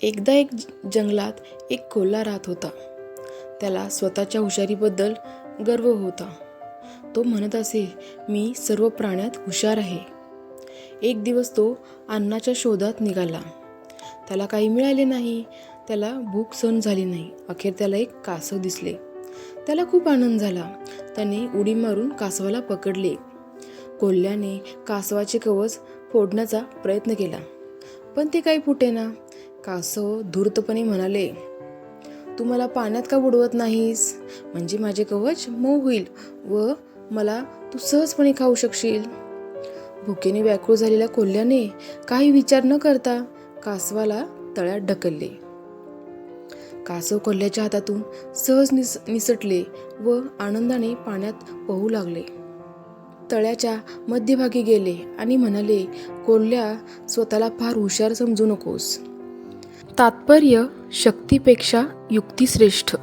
एकदा एक जंगलात एक कोल्हा राहत होता. त्याला स्वतःच्या हुशारीबद्दल गर्व होता. तो म्हणत असे, मी सर्व प्राण्यात हुशार आहे. एक दिवस तो अन्नाच्या शोधात निघाला. त्याला काही मिळाले नाही. त्याला भूक सहन झाली नाही. अखेर त्याला एक कासव दिसले. त्याला खूप आनंद झाला. त्याने उडी मारून कासवाला पकडले. कोल्ह्याने कासवाचे कवच फोडण्याचा प्रयत्न केला, पण ते काही फुटेना. कासव धूर्तपणे म्हणाले, तू मला पाण्यात का बुडवत नाहीस? म्हणजे माझे कवच मऊ होईल व मला तू सहजपणे खाऊ शकशील. भुकेने व्याकुळ झालेल्या कोल्ह्याने काही विचार न करता कासवाला तळ्यात ढकलले. कासव कोल्ह्याच्या हातातून सहज निसटले व आनंदाने पाण्यात पोहू लागले. तळ्याच्या मध्यभागी गेले आणि म्हणाले, कोल्ह्या, स्वतःला फार हुशार समजू नकोस. तात्पर्य, शक्तीपेक्षा युक्ती श्रेष्ठ.